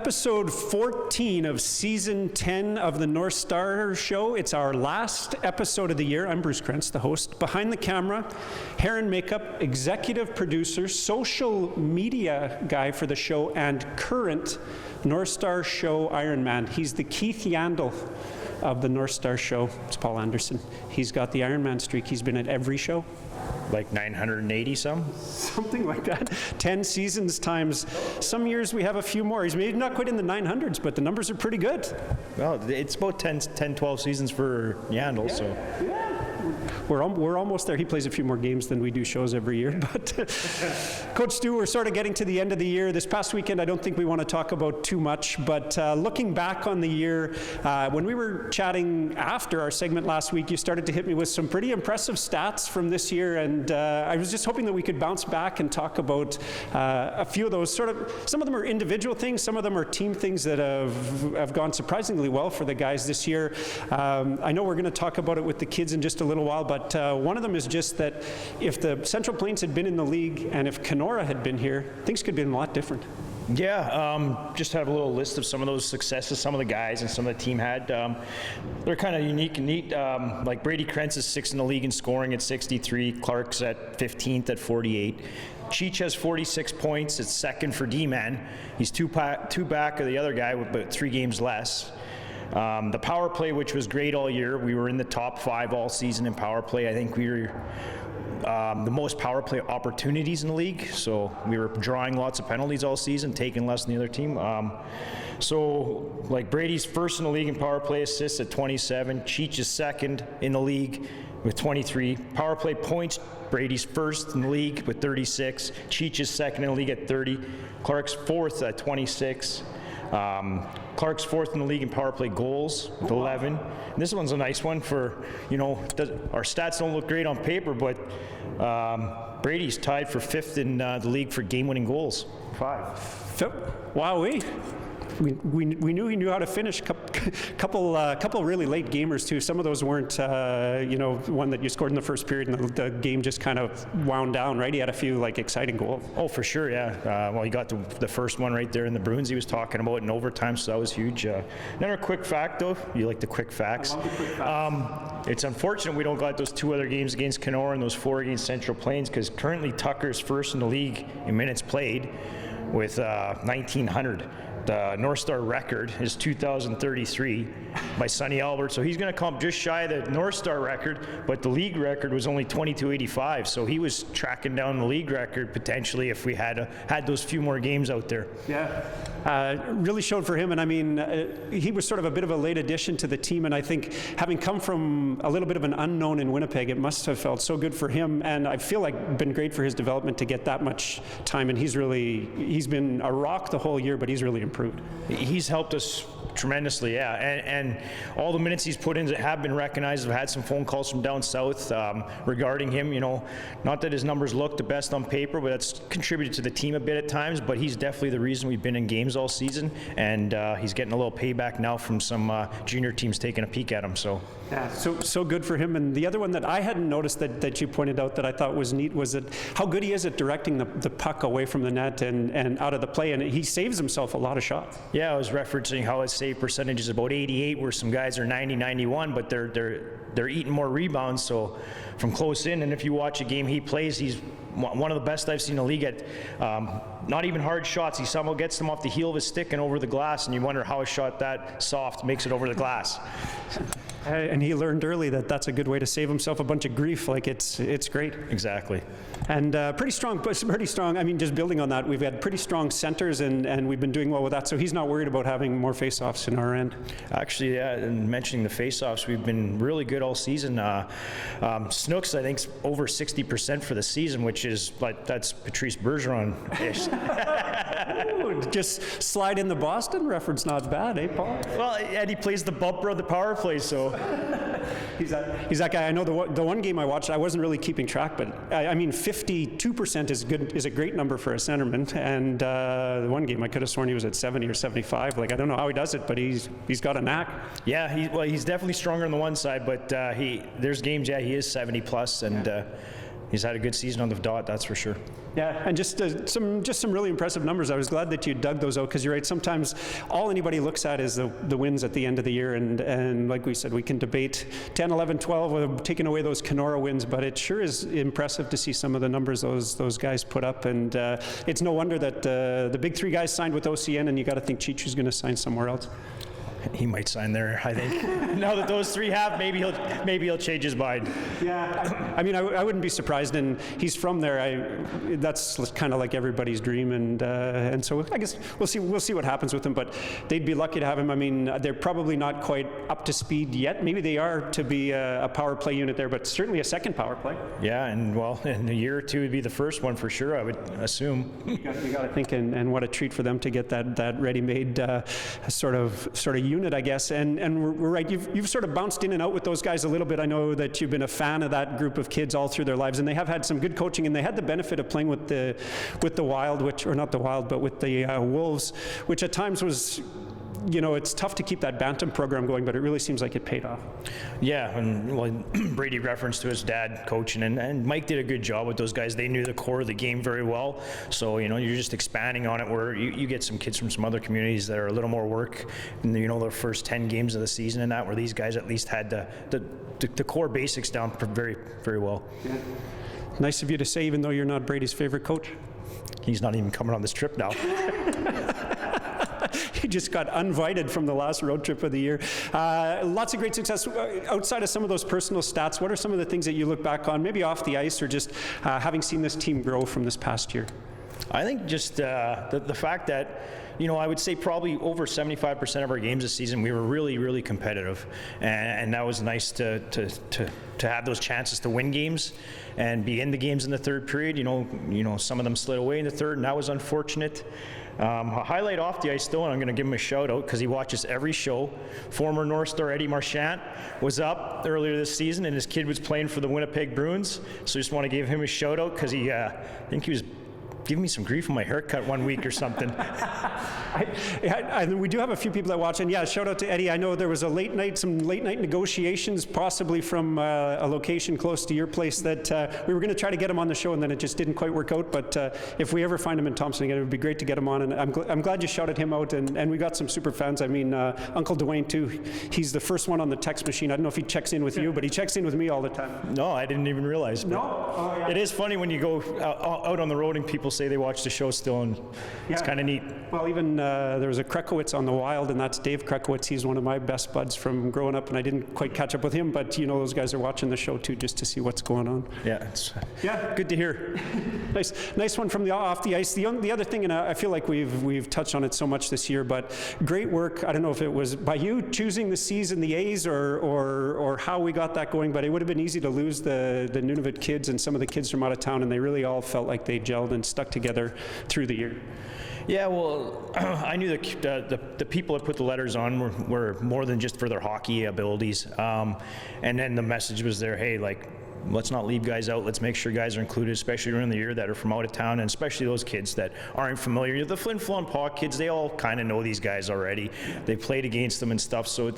episode 14 of season 10 of the Northstars show. It's our last episode of the year. I'm Bruce Krentz, the host. Behind the camera, hair and makeup, executive producer, social media guy for the show, and current Northstars show Iron Man. He's the Keith Yandel of the Northstars show. It's Paul Anderson. He's got the Iron Man streak. He's been at every show. Like 980 some? Something like that. 10 seasons times. Some years we have a few more. He's maybe not quite in the 900s, but the numbers are pretty good. Well, it's about 10, 12 seasons for Yandel, so. Yeah. We're almost there. He plays a few more games than we do shows every year. But Coach Stu, we're sort of getting to the end of the year. This past weekend, I don't think we want to talk about too much, but looking back on the year, when we were chatting after our segment last week, you started to hit me with some pretty impressive stats from this year, and I was just hoping that we could bounce back and talk about a few of those. Some of them are individual things, some of them are team things that have gone surprisingly well for the guys this year. I know we're going to talk about it with the kids in just a little while, but one of them is just that if the Central Plains had been in the league and if Kenora had been here, things could have been a lot different. Yeah, just have a little list of some of those successes some of the guys and some of the team had. They're kind of unique and neat. Like Brady Krentz is 6th in the league in scoring at 63. Clark's at 15th at 48. Cheech has 46 points. It's second for D-man. He's two back of the other guy with about 3 games less. The power play, which was great all year, we were in the top 5 all season in power play. I think we were the most power play opportunities in the league, so we were drawing lots of penalties all season, taking less than the other team. So like Brady's first in the league in power play assists at 27. Cheech is second in the league with 23. Power play points, Brady's first in the league with 36. Cheech is second in the league at 30. Clark's fourth at 26. Clark's fourth in the league in power play goals with 11. And this one's a nice one for, our stats don't look great on paper, but Brady's tied for 5th in the league for game-winning goals. 5. Wowee. We knew he knew how to finish. Couple really late gamers too. Some of those weren't, one that you scored in the first period and the game just kind of wound down, right? He had a few exciting goals. Oh, for sure, yeah. Well, he got the first one right there in the Bruins he was talking about in overtime, so that was huge. Another quick fact, though. You like the quick facts? I love the quick facts. It's unfortunate we don't got those 2 other games against Kenora and those 4 against Central Plains, because currently Tucker's first in the league in minutes played with 1,900. The Northstar record is 2,033 by Sonny Albert, so he's going to come just shy of the Northstar record, but the league record was only 2,285, so he was tracking down the league record potentially if we had those few more games out there. Yeah, really showed for him, and I mean, he was sort of a bit of a late addition to the team, and I think having come from a little bit of an unknown in Winnipeg, it must have felt so good for him, and I feel like been great for his development to get that much time, and he's been a rock the whole year, but he's really improved. He's helped us tremendously, yeah, and all the minutes he's put in have been recognized. I've had some phone calls from down south regarding him. Not that his numbers look the best on paper, but that's contributed to the team a bit at times, but he's definitely the reason we've been in games all season, and he's getting a little payback now from some junior teams taking a peek at him. So yeah, so good for him. And the other one that I hadn't noticed that you pointed out that I thought was neat was that how good he is at directing the puck away from the net and out of the play, and he saves himself a lot of shots. Yeah, I was referencing how his save percentage is about 88, where some guys are 90, 91, but they're eating more rebounds, so from close in. And if you watch a game he plays, he's one of the best I've seen in the league at not even hard shots. He somehow gets them off the heel of his stick and over the glass, and you wonder how a shot that soft makes it over the glass. And he learned early that that's a good way to save himself a bunch of grief. It's great. Exactly. And pretty strong. I mean, just building on that, we've had pretty strong centers, and we've been doing well with that. So he's not worried about having more face-offs in our end. Actually, yeah, and mentioning the face-offs, we've been really good all season. Snooks, I think, is over 60% for the season, which is that's Patrice Bergeron-ish. Just slide in the Boston reference, not bad, eh, Paul? Well, and he plays the bumper of the power play, so. He's that guy. I know the one game I watched, I wasn't really keeping track, but I mean, 52% is a great number for a centerman, and the one game I could have sworn he was at 70 or 75. I don't know how he does it, but he's got a knack. Yeah, he's definitely stronger on the one side, but there's games, he is 70 plus, and he's had a good season on the dot, that's for sure. Yeah, and just some really impressive numbers. I was glad that you dug those out, because you're right, sometimes all anybody looks at is the wins at the end of the year, and like we said, we can debate 10, 11, 12, taking away those Kenora wins, but it sure is impressive to see some of the numbers those guys put up, and it's no wonder that the big three guys signed with OCN, and you got to think Chichu's going to sign somewhere else. He might sign there, I think. Now that those three have, maybe he'll change his mind. Yeah, I mean, I wouldn't be surprised, and he's from there. That's kind of like everybody's dream, and so I guess we'll see what happens with him. But they'd be lucky to have him. I mean, they're probably not quite up to speed yet. Maybe they are to be a power play unit there, but certainly a second power play. Yeah, and well, in a year or two would be the first one for sure, I would assume. You got to think, and what a treat for them to get that ready-made sort of unit, I guess. And we're right. You've sort of bounced in and out with those guys a little bit. I know that you've been a fan of that group of kids all through their lives, and they have had some good coaching, and they had the benefit of playing with the Wild, or not the Wild, but with the Wolves, which at times was, it's tough to keep that bantam program going, but it really seems like it paid off. Yeah, and well, Brady referenced to his dad coaching, and Mike did a good job with those guys. They knew the core of the game very well, so you're just expanding on it, where you get some kids from some other communities that are a little more work in the first 10 games of the season, and that, where these guys at least had the core basics down very, very well. Yeah. Nice of you to say, even though you're not Brady's favorite coach. He's not even coming on this trip now. He just got uninvited from the last road trip of the year. Lots of great success. Outside of some of those personal stats, what are some of the things that you look back on, maybe off the ice, or just having seen this team grow from this past year? I think just the fact that, I would say probably over 75% of our games this season, we were really, really competitive, and that was nice to have those chances to win games and be in the games in the third period. Some of them slid away in the third, and that was unfortunate. A highlight off the ice, though, and I'm going to give him a shout out because he watches every show. Former Northstar Eddie Marchant was up earlier this season, and his kid was playing for the Winnipeg Bruins. So I just want to give him a shout out because I think he was giving me some grief on my haircut one week or something. We do have a few people that watch, and yeah, shout out to Eddie. I know there was some late night negotiations, possibly from a location close to your place, that we were going to try to get him on the show, and then it just didn't quite work out. But if we ever find him in Thompson again, it would be great to get him on. And I'm glad you shouted him out, and we got some super fans. I mean, Uncle Dwayne too. He's the first one on the text machine. I don't know if he checks in with you, but he checks in with me all the time. No, I didn't even realize. No? Oh, yeah. It is funny when you go out on the road and people say they watch the show still, and it's kind of neat. Well, even there was a Krekowitz on the Wild, and that's Dave Krekowitz. He's one of my best buds from growing up, and I didn't quite catch up with him, but those guys are watching the show too, just to see what's going on. Yeah, it's good to hear. Nice one from the off the ice. The other thing, and I feel like we've touched on it so much this year, but great work. I don't know if it was by you choosing the C's and the A's, or how we got that going, but it would have been easy to lose the Nunavut kids and some of the kids from out of town, and they really all felt like they gelled and stuck together through the year. Yeah, well, I knew the people that put the letters on were more than just for their hockey abilities. And then the message was there, hey, let's not leave guys out. Let's make sure guys are included, especially during the year, that are from out of town, and especially those kids that aren't familiar. The Flin Flon Paw kids, they all kind of know these guys already. They played against them and stuff, so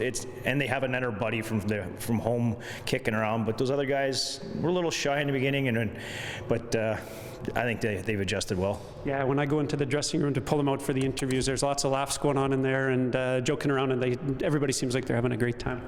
and they have another buddy from home kicking around. But those other guys were a little shy in the beginning, but I think they've adjusted well. Yeah, when I go into the dressing room to pull them out for the interviews, there's lots of laughs going on in there, and joking around, and everybody seems like they're having a great time.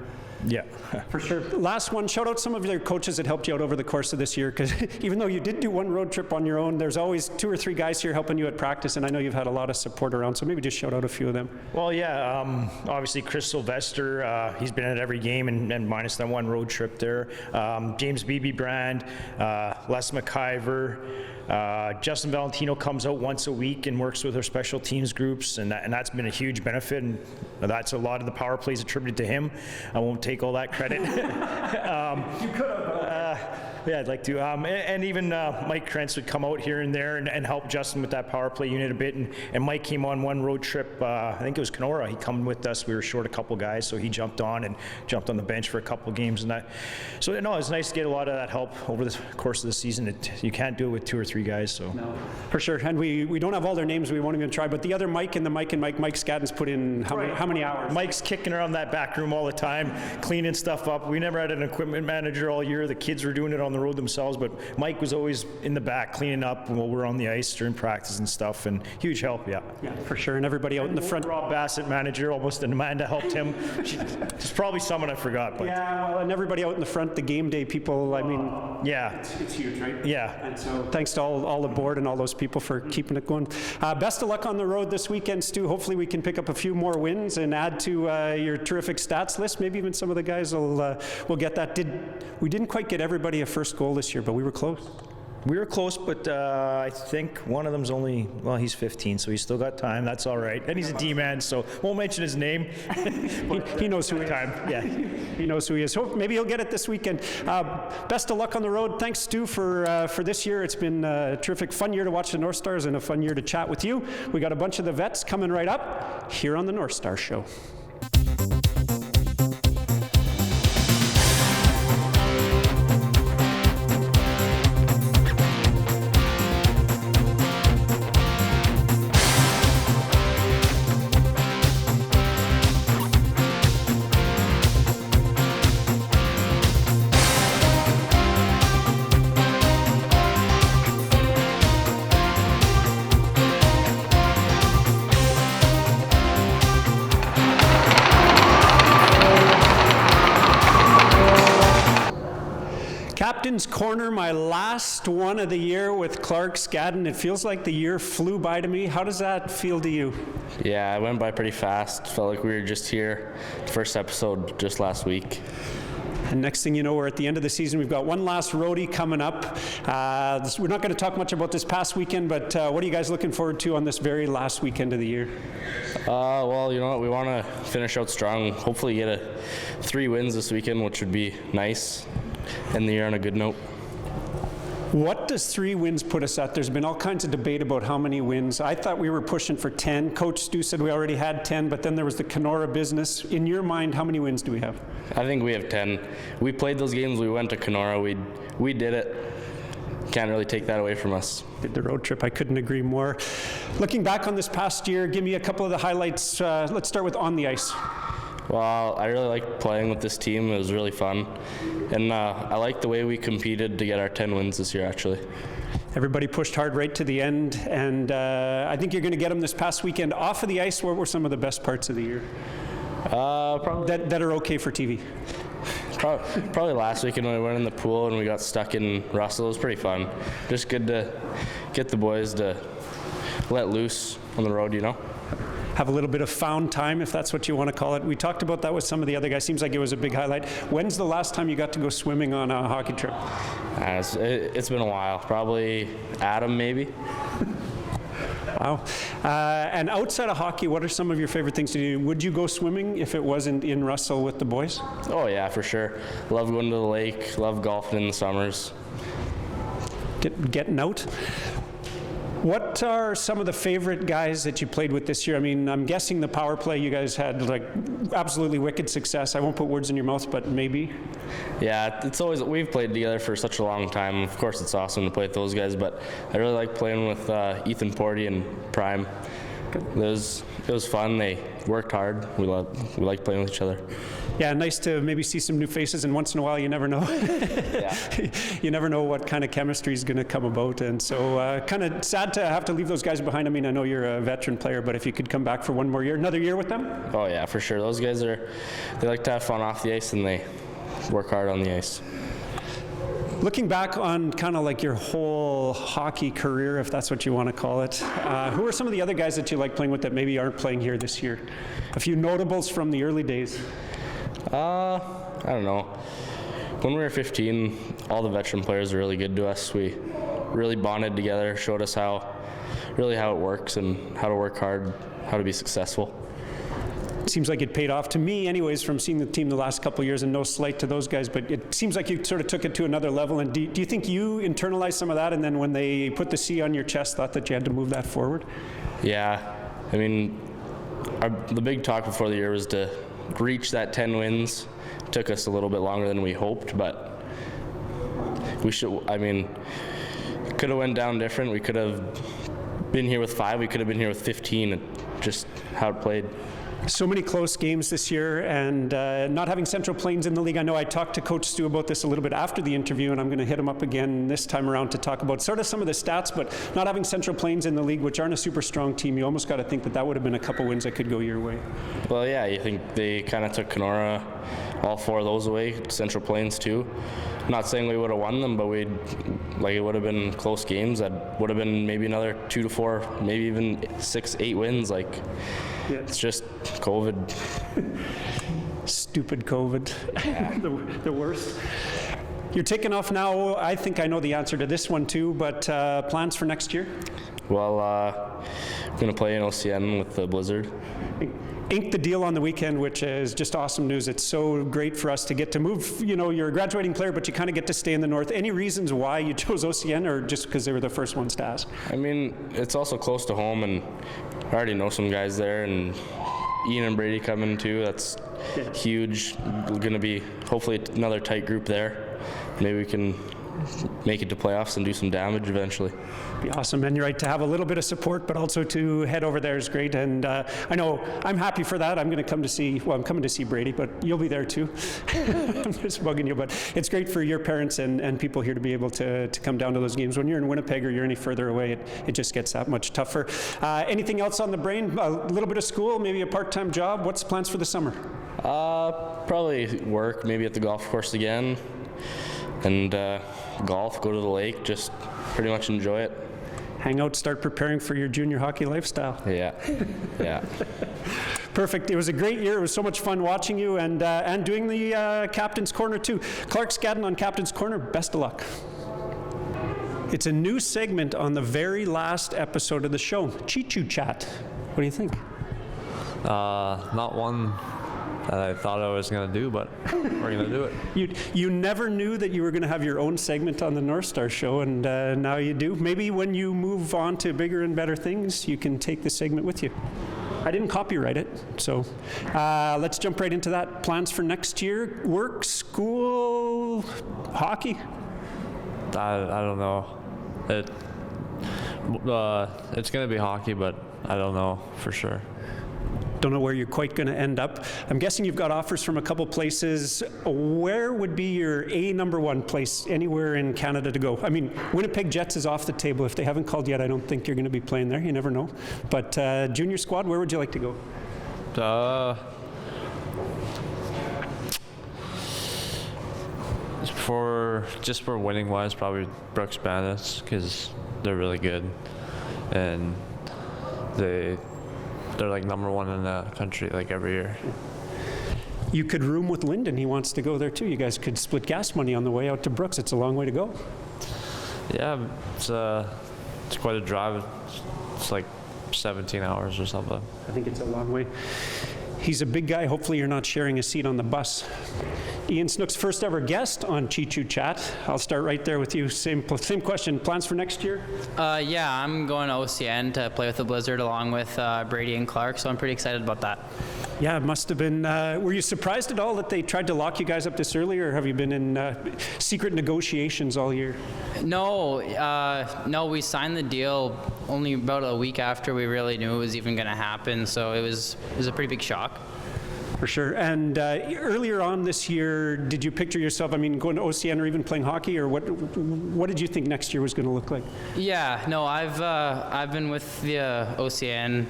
Yeah. For sure. Last one, shout out some of your coaches that helped you out over the course of this year, because even though you did do one road trip on your own, there's always 2 or 3 guys here helping you at practice, and I know you've had a lot of support around, so maybe just shout out a few of them. Well, yeah, obviously Chris Sylvester, he's been at every game, and minus that one road trip there. James Beebe Brand, Les McIver, Justin Valentino comes out once a week and works with our special teams groups, and that's been a huge benefit, and that's a lot of the power plays attributed to him. I won't take all that credit. You could have. Yeah, I'd like to. And even Mike Krentz would come out here and there and help Justin with that power play unit a bit. And Mike came on one road trip, I think it was Kenora. He come with us. We were short a couple guys, so he jumped on the bench for a couple games and that. So it was nice to get a lot of that help over the course of the season. You can't do it with 2 or 3 guys. So. No, for sure. And we don't have all their names. We won't even try. But the other Mike and Mike Scadden's put in how many hours? Mike's kicking around that back room all the time, cleaning stuff up. We never had an equipment manager all year. The kids were doing it on the road themselves, but Mike was always in the back cleaning up while we're on the ice during practice and stuff, and huge help, yeah. Yeah, for sure. And everybody out in the front. Rob Bassett, manager, almost, and Amanda helped him. There's probably someone I forgot. But Yeah, well, and everybody out in the front, the game day people, I mean, yeah. it's huge, right? Yeah. And so thanks to all the board and all those people for keeping it going. Best of luck on the road this weekend, Stu. Hopefully we can pick up a few more wins and add to your terrific stats list. Maybe even some of the guys will get that. We didn't quite get everybody a first goal this year, but we were close. We were close, but I think one of them's he's 15, so he's still got time. That's all right. And he's a D-man, so won't mention his name. He knows who he is. Yeah. He knows who he is. Hope maybe he'll get it this weekend. Best of luck on the road. Thanks, Stu, for this year. It's been a terrific, fun year to watch the Northstars and a fun year to chat with you. We got a bunch of the vets coming right up here on the Northstar Show. Captain's Corner, my last one of the year with Clark Scadden. It feels like the year flew by to me. How does that feel to you? Yeah, it went by pretty fast. Felt like we were just here, the first episode just last week. And next thing you know, we're at the end of the season. We've got one last roadie coming up. We're not going to talk much about this past weekend, but what are you guys looking forward to on this very last weekend of the year? Well, you know what? We want to finish out strong. Hopefully get 3 wins this weekend, which would be nice. End the year on a good note. What does 3 wins put us at? There's been all kinds of debate about how many wins. I thought we were pushing for 10. Coach Stu said we already had 10, but then there was the Kenora business. In your mind, how many wins do we have? I think we have 10. We played those games. We went to Kenora. We did it. Can't really take that away from us. Did the road trip. I couldn't agree more. Looking back on this past year, give me a couple of the highlights. Let's start with on the ice. Well, I really liked playing with this team. It was really fun. And I liked the way we competed to get our 10 wins this year, actually. Everybody pushed hard right to the end, and I think you're going to get them this past weekend. Off of the ice, what were some of the best parts of the year? Probably that are okay for TV? Probably last weekend when we went in the pool and we got stuck in Russell. It was pretty fun. Just good to get the boys to let loose on the road, you know? Have a little bit of found time, if that's what you want to call it. We talked about that with some of the other guys. Seems like it was a big highlight. When's the last time you got to go swimming on a hockey trip? It's been a while. Probably Adam, maybe. Wow. And outside of hockey, what are some of your favorite things to do? Would you go swimming if it wasn't in Russell with the boys? Oh, yeah, for sure. Love going to the lake. Love golfing in the summers. Getting out? What are some of the favorite guys that you played with this year? I mean, I'm guessing the power play, you guys had like absolutely wicked success. I won't put words in your mouth, but maybe. Yeah, we've played together for such a long time. Of course, it's awesome to play with those guys, but I really like playing with Ethan Porty and Prime. It was fun. They worked hard. We like playing with each other. Yeah, nice to maybe see some new faces, and once in a while, you never know. Yeah. You never know what kind of chemistry is going to come about, and so kind of sad to have to leave those guys behind. I mean, I know you're a veteran player, but if you could come back for one more year, another year with them? Oh yeah, for sure. Those guys they like to have fun off the ice, and they work hard on the ice. Looking back on kind of like your whole hockey career, if that's what you want to call it, who are some of the other guys that you like playing with that maybe aren't playing here this year? A few notables from the early days. I don't know. When we were 15, all the veteran players were really good to us. We really bonded together, showed us how it works and how to work hard, how to be successful. It seems like it paid off to me anyways from seeing the team the last couple of years, and no slight to those guys, but it seems like you sort of took it to another level. And do you think you internalized some of that, and then when they put the C on your chest, thought that you had to move that forward? Yeah. I mean, the big talk before the year was to reach that 10 wins. It took us a little bit longer than we hoped, but we should. I mean, could have went down different. We could have been here with 5. We could have been here with 15. Just how it played. So many close games this year, and not having Central Plains in the league. I know I talked to Coach Stu about this a little bit after the interview, and I'm going to hit him up again this time around to talk about sort of some of the stats, but not having Central Plains in the league, which aren't a super strong team, you almost got to think that that would have been a couple wins that could go your way. Well, yeah, you think they kind of took Kenora, all 4 of those away, Central Plains too. Not saying we would have won them, but it would have been close games. That would have been maybe another 2 to 4, maybe even 6, 8 wins. It's just COVID. Stupid COVID. Yeah. the worst. You're taking off now. I think I know the answer to this one too, but plans for next year? Well, I'm going to play in OCN with the Blizzard. Inked the deal on the weekend, which is just awesome news. It's so great for us to get to move. You know, you're a graduating player, but you kind of get to stay in the north. Any reasons why you chose OCN, or just because they were the first ones to ask? I mean, it's also close to home, and I already know some guys there, and Ian and Brady coming too. That's huge. We're going to be hopefully another tight group there. Maybe we can make it to playoffs and do some damage eventually. Be awesome, and you're right, to have a little bit of support, but also to head over there is great. And I know I'm happy for that. I'm going to come to see. Well, I'm coming to see Brady, but you'll be there too. I'm just bugging you, but it's great for your parents and people here to be able to come down to those games. When you're in Winnipeg or you're any further away, it just gets that much tougher. Anything else on the brain? A little bit of school, maybe a part-time job. What's the plans for the summer? Probably work, maybe at the golf course again, and golf. Go to the lake. Just pretty much enjoy it. Hang out, start preparing for your junior hockey lifestyle. Yeah. Perfect. It was a great year. It was so much fun watching you and doing the Captain's Corner too. Clark Scadden on Captain's Corner, best of luck. It's a new segment on the very last episode of the show, Choo Chat. What do you think? Not one that I thought I was going to do, but we're going to do it. You never knew that you were going to have your own segment on the Northstars show, and now you do. Maybe when you move on to bigger and better things, you can take the segment with you. I didn't copyright it, so let's jump right into that. Plans for next year? Work, school, hockey? I don't know. It's going to be hockey, but I don't know for sure. Don't know where you're quite going to end up. I'm guessing you've got offers from a couple places. Where would be your number one place anywhere in Canada to go? I mean, Winnipeg Jets is off the table. If they haven't called yet, I don't think you're going to be playing there. You never know. But junior squad, where would you like to go? For winning wise, probably Brooks Bandits, because they're really good, and they're like number one in the country like every year. You could room with Lyndon. He wants to go there too. You guys could split gas money on the way out to Brooks. It's a long way to go. Yeah, it's quite a drive. It's like 17 hours or something. I think it's a long way. He's a big guy. Hopefully you're not sharing a seat on the bus. Ian Snooks, first ever guest on Choo Chat. I'll start right there with you. Same question. Plans for next year? Yeah, I'm going to OCN to play with the Blizzard along with Brady and Clark, so I'm pretty excited about that. Yeah, it must have been. Were you surprised at all that they tried to lock you guys up this early, or have you been in secret negotiations all year? No, we signed the deal only about a week after we really knew it was even going to happen, so it was a pretty big shock. For sure. And earlier on this year, did you picture yourself, going to OCN or even playing hockey, or what did you think next year was going to look like? Yeah, no, I've been with the OCN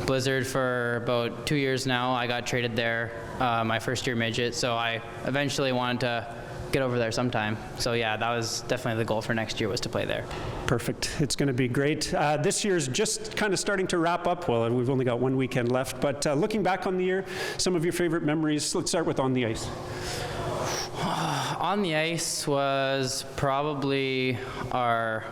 Blizzard for about 2 years now. I got traded there my first year midget, so I eventually wanted to get over there sometime. So yeah, that was definitely the goal for next year, was to play there. Perfect. It's going to be great. This year's just kind of starting to wrap up. Well, we've only got one weekend left, but looking back on the year, some of your favorite memories. Let's start with on the ice. On the ice was probably our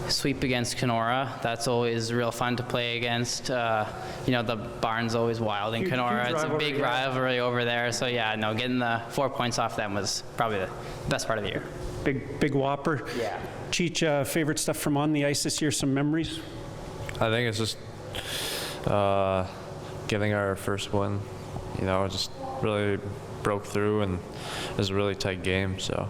sweep against Kenora. That's always real fun to play against. The barn's always wild in Kenora. It's a big rivalry over there. So yeah, no, getting the 4 points off them was probably the best part of the year. Big whopper. Yeah. Cheech, favorite stuff from on the ice this year, some memories? I think it's just getting our first win. Just really broke through, and it was a really tight game. So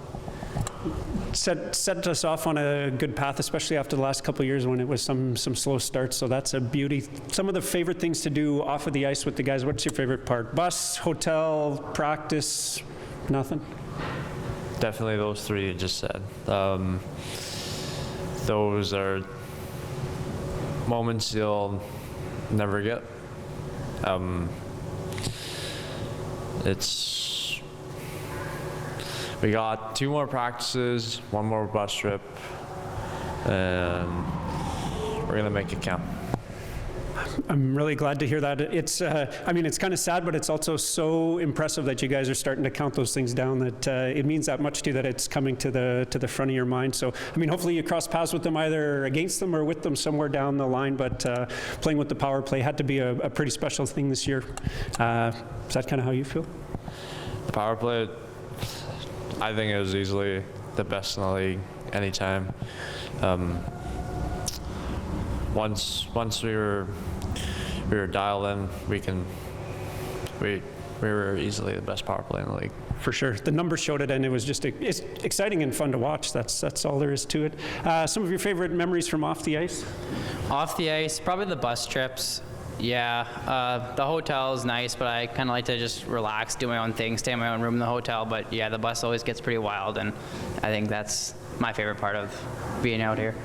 set us off on a good path, especially after the last couple of years when it was some slow starts. So that's a beauty. Some of the favorite things to do off of the ice with the guys. What's your favorite part? Bus, hotel, practice, nothing? Definitely those three you just said. Those are moments you'll never get. We got 2 more practices, 1 more bus trip, and we're gonna make it count. I'm really glad to hear that. It's, it's kind of sad, but it's also so impressive that you guys are starting to count those things down. That it means that much to you that it's coming to the front of your mind. So, hopefully you cross paths with them either against them or with them somewhere down the line. But playing with the power play had to be a pretty special thing this year. Is that kind of how you feel? The power play, I think it was easily the best in the league anytime. Once we were dialed in, we were easily the best power play in the league. For sure. The numbers showed it, and it was just it's exciting and fun to watch. That's all there is to it. Some of your favorite memories from off the ice? Off the ice, probably the bus trips. Yeah, the hotel is nice, but I kind of like to just relax, do my own thing, stay in my own room in the hotel. But yeah, the bus always gets pretty wild, and I think that's my favorite part of being out here.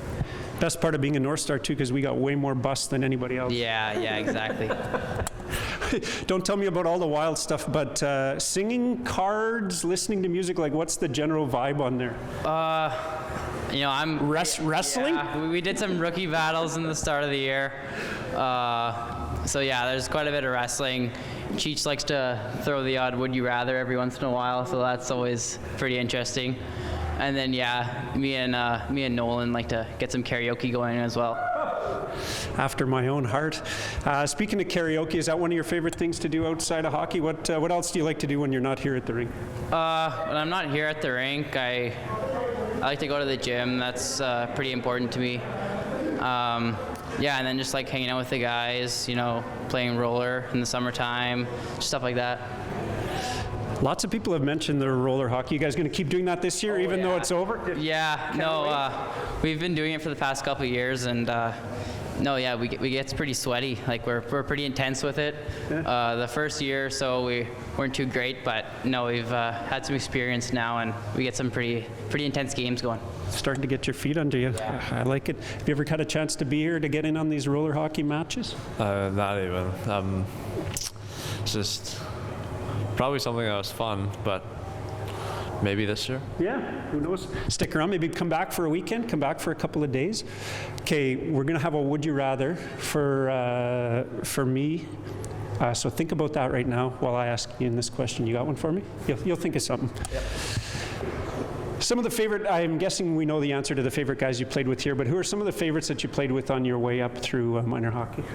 Best part of being a Northstar too, because we got way more bus than anybody else. Yeah, exactly. Don't tell me about all the wild stuff, but singing, cards, listening to music, like what's the general vibe on there? I'm wrestling? Yeah, we did some rookie battles in the start of the year. So yeah, there's quite a bit of wrestling. Cheech likes to throw the odd would you rather every once in a while, so that's always pretty interesting. And then yeah, me and Nolan like to get some karaoke going as well. After my own heart. Speaking of karaoke, is that one of your favorite things to do outside of hockey? What else do you like to do when you're not here at the rink? When I'm not here at the rink, I like to go to the gym. That's pretty important to me. Yeah, and then just like hanging out with the guys, playing roller in the summertime, stuff like that. Lots of people have mentioned the roller hockey. You guys going to keep doing that this year, even though it's over? Yeah, we've been doing it for the past couple of years, and we get pretty sweaty. Like we're pretty intense with it. Yeah. The first year or so we weren't too great, but no, we've had some experience now, and we get some pretty intense games going. Starting to get your feet under you. Yeah. I like it. Have you ever had a chance to be here to get in on these roller hockey matches? Not even. It's just probably something that was fun, but maybe this year. Yeah, who knows? Stick around, maybe come back for a weekend, come back for a couple of days. Okay, we're going to have a would you rather for me. So think about that right now while I ask you this question. You got one for me? You'll think of something. Yep. Some of the favorite, I'm guessing we know the answer to the favorite guys you played with here, but who are some of the favorites that you played with on your way up through minor hockey?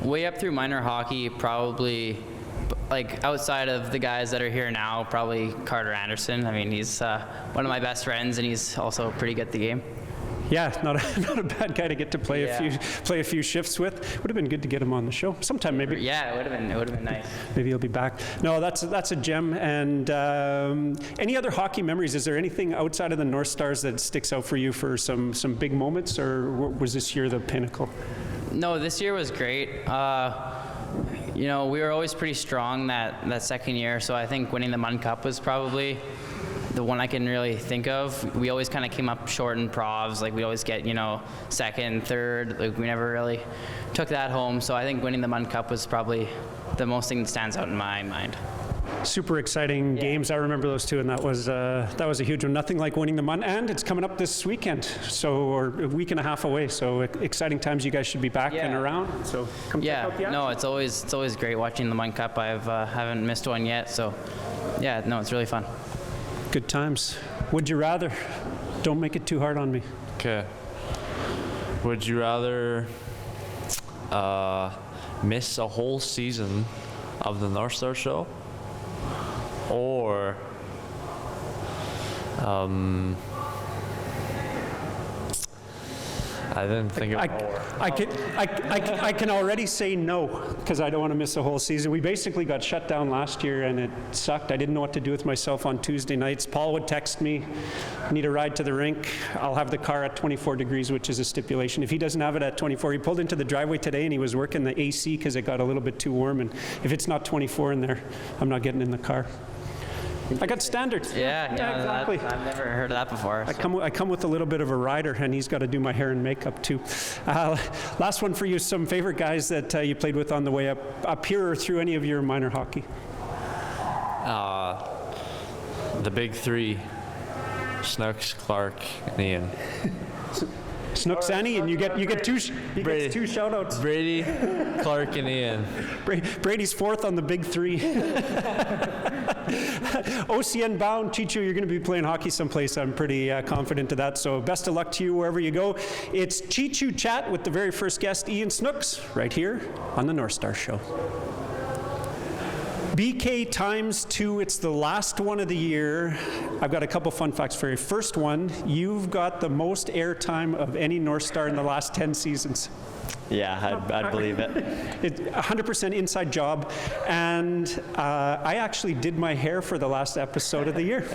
Way up through minor hockey, probably, like outside of the guys that are here now, probably Carter Anderson. He's one of my best friends, and he's also pretty good at the game. Yeah, not a bad guy to get to play a few shifts with. Would have been good to get him on the show sometime, maybe. Yeah, it would have been nice. Maybe he'll be back. No, that's a gem. And any other hockey memories? Is there anything outside of the Northstars that sticks out for you for some big moments, or was this year the pinnacle? No, this year was great. We were always pretty strong that second year, so I think winning the Munn Cup was probably the one I can really think of. We always kind of came up short in provs. Like we always get, second, third. Like we never really took that home. So I think winning the Munn Cup was probably the most thing that stands out in my mind. Super exciting games. I remember those two, and that was a huge one. Nothing like winning the Munn, and it's coming up this weekend, or a week and a half away. So exciting times. You guys should be back and around. So come check out the action. No, it's always great watching the Munn Cup. Haven't missed one yet. So it's really fun. Good times. Would you rather? Don't make it too hard on me. Okay. Would you rather miss a whole season of the Northstar show, or I didn't think I can already say no, because I don't want to miss a whole season. We basically got shut down last year, and it sucked. I didn't know what to do with myself on Tuesday nights. Paul would text me, need a ride to the rink. I'll have the car at 24 degrees, which is a stipulation. If he doesn't have it at 24, he pulled into the driveway today, and he was working the AC because it got a little bit too warm, and if it's not 24 in there, I'm not getting in the car. I got standards. Yeah, exactly. I've never heard of that before. I come with a little bit of a rider, and he's got to do my hair and makeup too. Last one for you, some favorite guys that you played with on the way up here or through any of your minor hockey? The big three, Snooks, Clark, and Ian. Snooks and Ian, you get two shout outs. Brady, Clark, and Ian. Brady's fourth on the big three. OCN bound, Chichu, you're going to be playing hockey someplace. I'm pretty confident of that. So best of luck to you wherever you go. It's Chichu Chat with the very first guest, Ian Snooks, right here on the Northstars Show. BK times 2, it's the last one of the year. I've got a couple fun facts for you. First one, you've got the most airtime of any North Star in the last 10 seasons. Yeah, I'd believe it. It's 100% inside job, and I actually did my hair for the last episode of the year.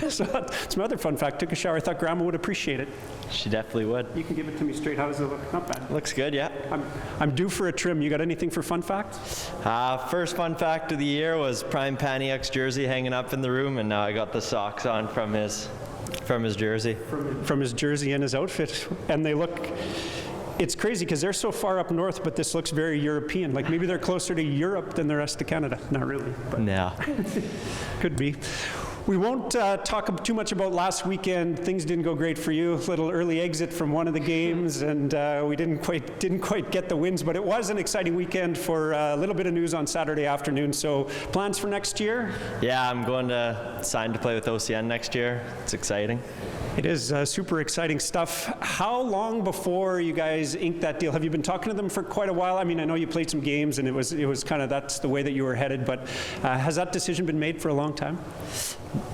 So that's my other fun fact. Took a shower. I thought Grandma would appreciate it. She definitely would. You can give it to me straight. How does it look? Not bad. Looks good, yeah. I'm due for a trim. You got anything for fun fact? First fun fact of the year was Prime Paniac's jersey hanging up in the room, and now I got the socks on from his jersey. From his jersey and his outfit, and they look. It's crazy because they're so far up north, but this looks very European. Like maybe they're closer to Europe than the rest of Canada. Not really, but No. could be. We won't talk too much about last weekend. Things didn't go great for you. Little early exit from one of the games, and we didn't quite get the wins. But it was an exciting weekend for a little bit of news on Saturday afternoon. So plans for next year? Yeah, I'm going to sign to play with OCN next year. It's exciting. It is super exciting stuff. How long before you guys inked that deal? Have you been talking to them for quite a while? I mean, I know you played some games, and it was kind of that's the way that you were headed. But has that decision been made for a long time?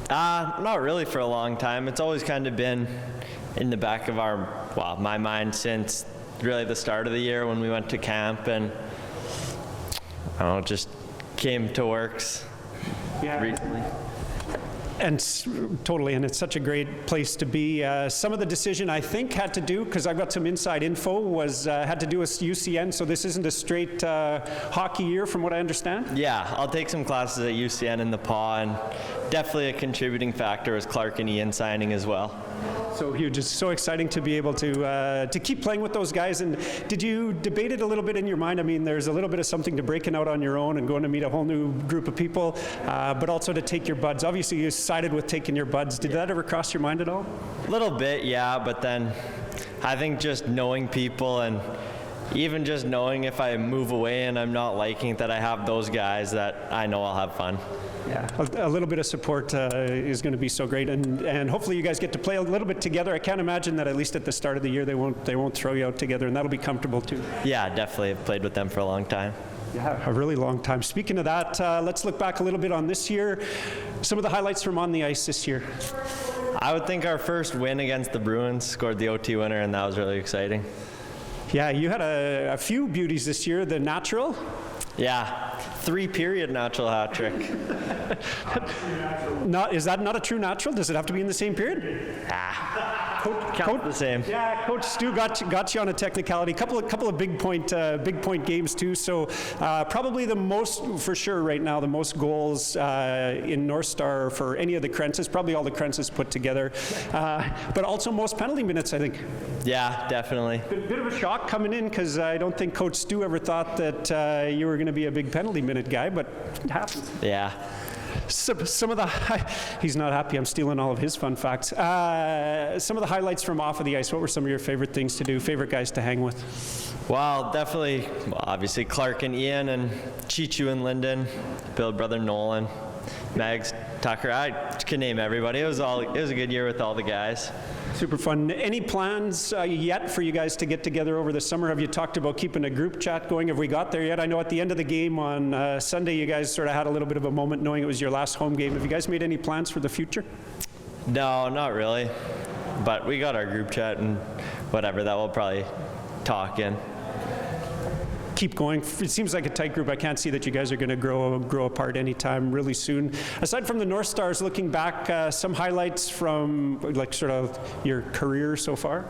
Not really for a long time. It's always kind of been in the back of my mind since really the start of the year when we went to camp, and I don't know, just came to Works recently. And totally, and it's such a great place to be. Some of the decision I think had to do, because I've got some inside info, was had to do with UCN, so this isn't a straight hockey year from what I understand? Yeah, I'll take some classes at UCN in the PA, and definitely a contributing factor is Clark and Ian signing as well. So huge. It's so exciting to be able to keep playing with those guys. And did you debate it a little bit in your mind? I mean, there's a little bit of something to breaking out on your own and going to meet a whole new group of people, but also to take your buds. Obviously, you sided with taking your buds. Did that ever cross your mind at all? A little bit, yeah, but then I think just knowing people and even just knowing if I move away and I'm not liking it, that I have those guys that I know I'll have fun. Yeah, a little bit of support is going to be so great, and hopefully you guys get to play a little bit together. I can't imagine that at least at the start of the year they won't throw you out together, and that'll be comfortable too. Yeah, definitely. I've played with them for a long time. Yeah, a really long time. Speaking of that, let's look back a little bit on this year. Some of the highlights from on the ice this year. I would think our first win against the Bruins, scored the OT winner, and that was really exciting. Yeah, you had a few beauties this year. The natural. Yeah, 3-period natural hat trick. Is that not a true natural? Does it have to be in the same period? Count the same. Yeah, Coach Stu got you on a technicality. Couple of big point games too. So probably the most for sure right now, the most goals in North Star for any of the Krentzes, probably all the Krentzes put together, but also most penalty minutes, I think. Yeah, definitely. Bit of a shock coming in because I don't think Coach Stu ever thought that you were going to be a big penalty minute guy, but it happens. Yeah. Some of the he's not happy I'm stealing all of his fun facts. Some of the highlights from off of the ice. What were some of your favorite things to do, favorite guys to hang with? Well, definitely, obviously Clark and Ian and Chichu and Lyndon, Bill, brother Nolan, Megs, Tucker. I can name everybody. It was a good year with all the guys. Super fun. Any plans yet for you guys to get together over the summer? Have you talked about keeping a group chat going? Have we got there yet? I know at the end of the game on Sunday, you guys sort of had a little bit of a moment knowing it was your last home game. Have you guys made any plans for the future? No, not really. but we got our group chat and whatever that we'll probably talk in. Keep going. It seems like a tight group. I can't see that you guys are going to grow apart anytime really soon. Aside from the Northstars, looking back, some highlights from like sort of your career so far?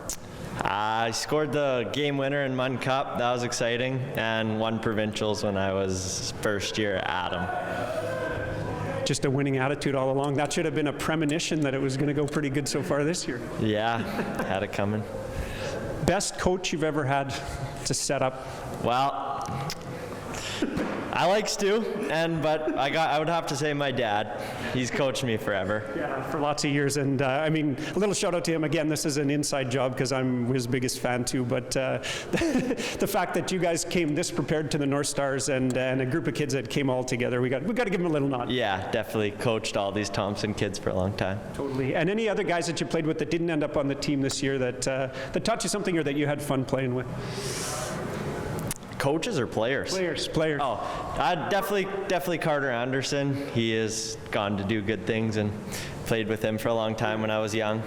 I scored the game winner in Mun Cup. That was exciting, and won provincials when I was first year at Adam. Just a winning attitude all along. That should have been a premonition that it was going to go pretty good so far this year. Yeah, had it coming. Best coach you've ever had to set up? Well, I like Stu, but I would have to say my dad. He's coached me forever. Yeah, for lots of years, and I mean, a little shout out to him. Again, this is an inside job because I'm his biggest fan too, but the fact that you guys came this prepared to the Northstars and a group of kids that came all together, we got to give him a little nod. Yeah, definitely coached all these Thompson kids for a long time. Totally. And any other guys that you played with that didn't end up on the team this year that taught you something or that you had fun playing with? Coaches or players? Players. Oh, definitely Carter Anderson. He has gone to do good things, and played with him for a long time when I was young.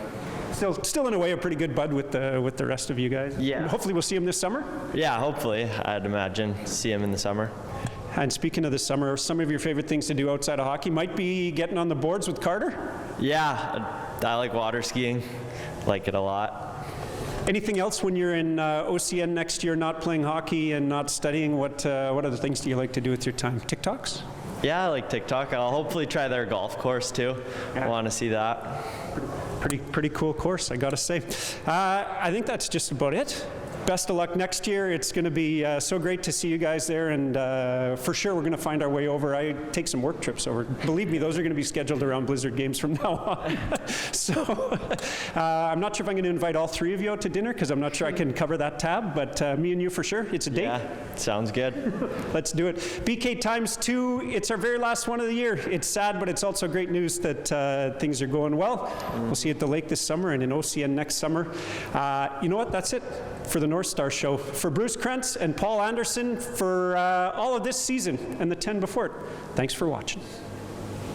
Still in a way a pretty good bud with the rest of you guys. Yeah. And hopefully we'll see him this summer. Yeah, hopefully. I'd imagine see him in the summer. And speaking of the summer, some of your favorite things to do outside of hockey might be getting on the boards with Carter? Yeah, I like water skiing. Like it a lot. Anything else when you're in OCN next year, not playing hockey and not studying? What other things do you like to do with your time? TikToks? Yeah, I like TikTok. I'll hopefully try their golf course too. I want to see that. Pretty cool course, I gotta say. I think that's just about it. Best of luck next year. It's going to be so great to see you guys there, and for sure we're going to find our way over. I take some work trips over. Believe me, those are going to be scheduled around Blizzard games from now on. So I'm not sure if I'm going to invite all three of you out to dinner because I'm not sure I can cover that tab, but me and you for sure. It's a date. Yeah, sounds good. Let's do it. BK ×2, it's our very last one of the year. It's sad, but it's also great news that things are going well. We'll see you at the lake this summer and in OCN next summer. You know what? That's it for the Northstar Show. For Bruce Krentz and Paul Anderson for all of this season and the 10 before it, thanks for watching.